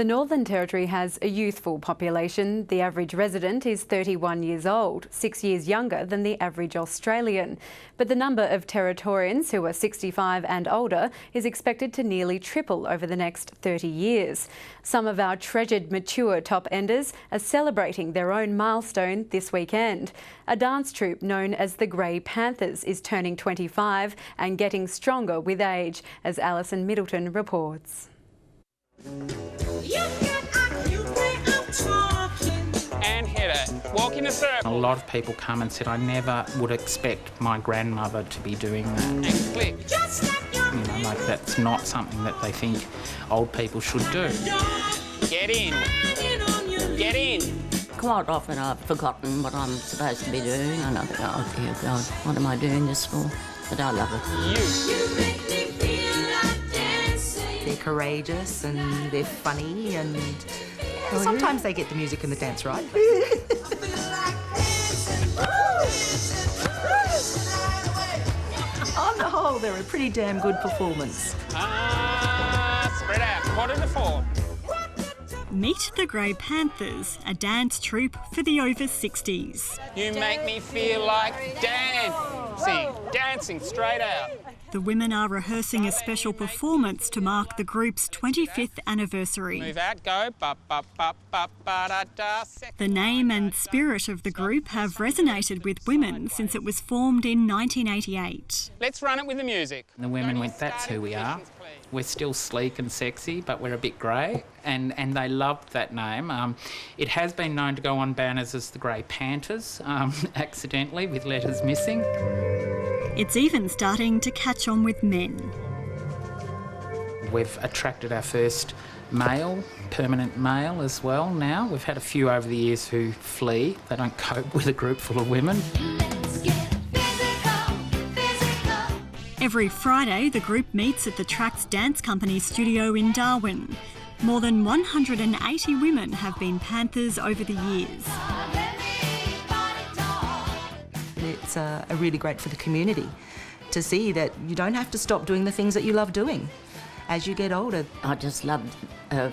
The Northern Territory has a youthful population. The average resident is 31 years old, 6 years younger than the average Australian. But the number of Territorians who are 65 and older is expected to nearly triple over the next 30 years. Some of our treasured mature top enders are celebrating their own milestone this weekend. A dance troupe known as the Grey Panthers is turning 25 and getting stronger with age, as Alison Middleton reports. And hit it. Walk in a circle. A lot of people come and said, I never would expect my grandmother to be doing that. And click. You know, like that's not something that they think old people should do. Get in. Get in. Quite often I've forgotten what I'm supposed to be doing and I think, oh dear God, what am I doing this for? But I love it. You make me feel like dancing. They're courageous and they're funny and sometimes they get the music and the dance right. On the whole, they're a pretty damn good performance. Spread out, 3:45. Meet the Grey Panthers, a dance troupe for the over 60s. You make me feel like dancing straight out. The women are rehearsing a special performance to mark the group's 25th anniversary. Move out, go. The name and spirit of the group have resonated with women since it was formed in 1988. Let's run it with the music. And the women went, that's who we are. We're still sleek and sexy, but we're a bit grey, and they loved that name. It has been known to go on banners as the Grey Panthers, accidentally, with letters missing. It's even starting to catch on with men. We've attracted our first male, permanent male as well now. We've had a few over the years who flee. They don't cope with a group full of women. Every Friday, the group meets at the Troupe's dance company studio in Darwin. More than 180 women have been Panthers over the years. It's really great for the community to see that you don't have to stop doing the things that you love doing as you get older. I just love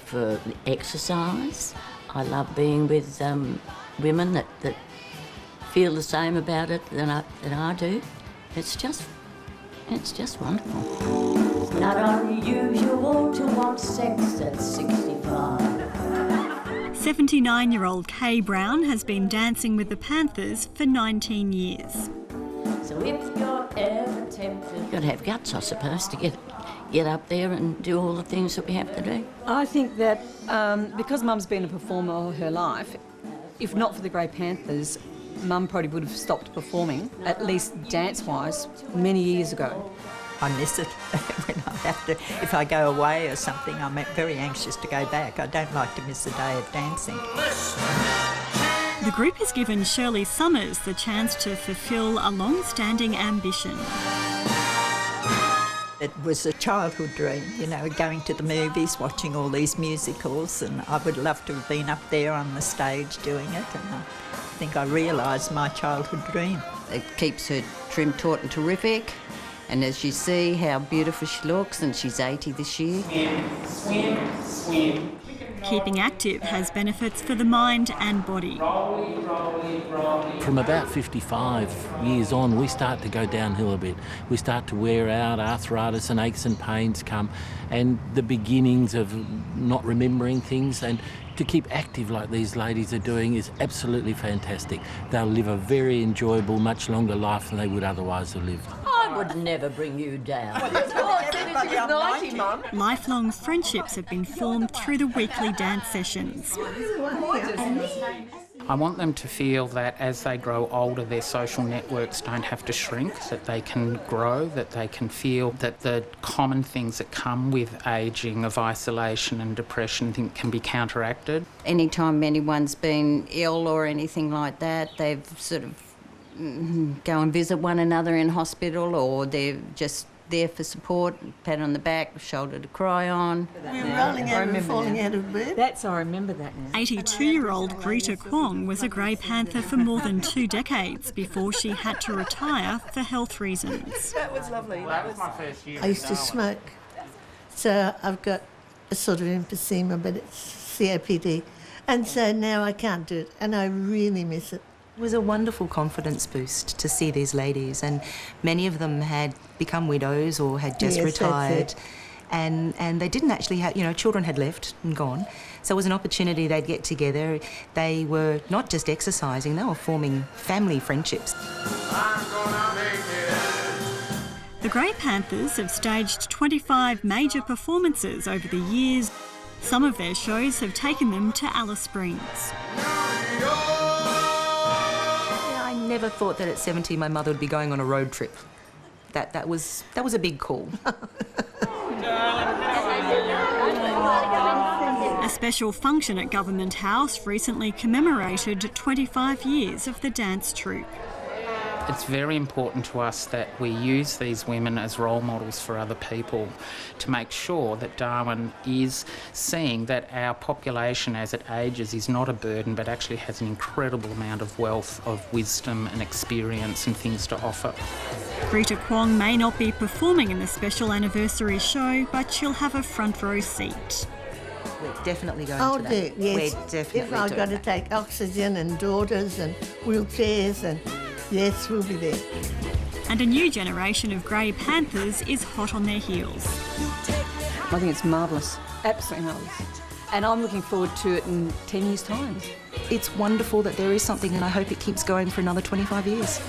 for exercise. I love being with women that feel the same about it than I do. It's just wonderful. Not unusual to want sex at 65. 79-year-old Kay Brown has been dancing with the Panthers for 19 years. So if you're ever tempted, you've got to have guts, I suppose, to get up there and do all the things that we have to do. I think that because Mum's been a performer all her life, if not for the Grey Panthers, Mum probably would have stopped performing, at least dance-wise, many years ago. I miss it when I have to. If I go away or something, I'm very anxious to go back. I don't like to miss a day of dancing. The group has given Shirley Summers the chance to fulfil a long-standing ambition. It was a childhood dream, you know, going to the movies, watching all these musicals, and I would love to have been up there on the stage doing it, and I think I realised my childhood dream. It keeps her trim, taut and terrific, and as you see how beautiful she looks, and she's 80 this year. Swim. Keeping active has benefits for the mind and body. From about 55 years on, we start to go downhill a bit. We start to wear out, arthritis and aches and pains come, and the beginnings of not remembering things. And to keep active like these ladies are doing is absolutely fantastic. They'll live a very enjoyable, much longer life than they would otherwise have lived. I would never bring you down. Lifelong friendships have been formed through the weekly dance sessions. I want them to feel that as they grow older, their social networks don't have to shrink, that they can grow, that they can feel that the common things that come with ageing of isolation and depression can be counteracted. Anytime anyone's been ill or anything like that, they've sort of go and visit one another in hospital, or they're just there for support, pat on the back, shoulder to cry on. We're rolling out and falling out of bed. I remember that now. 82-year-old Greta Kwong was a Grey Panther for more than 2 decades before she had to retire for health reasons. That was lovely. That was my first year. I used to smoke, so I've got sort of emphysema, but it's COPD. And so now I can't do it, and I really miss it. It was a wonderful confidence boost to see these ladies, and many of them had become widows or had just retired. And they didn't actually have, children had left and gone. So it was an opportunity they'd get together. They were not just exercising, they were forming family friendships. The Grey Panthers have staged 25 major performances over the years. Some of their shows have taken them to Alice Springs. I never thought that at 70 my mother would be going on a road trip. That was a big call. A special function at Government House recently commemorated 25 years of the dance troupe. It's very important to us that we use these women as role models for other people to make sure that Darwin is seeing that our population as it ages is not a burden but actually has an incredible amount of wealth of wisdom and experience and things to offer. Rita Kwong may not be performing in the special anniversary show, but she'll have a front row seat. We're definitely going to that. Yes. We're definitely if I've got to take oxygen and daughters and wheelchairs, and yes, we'll be there. And a new generation of Grey Panthers is hot on their heels. I think it's marvellous, absolutely marvellous. And I'm looking forward to it in 10 years' time. It's wonderful that there is something, and I hope it keeps going for another 25 years.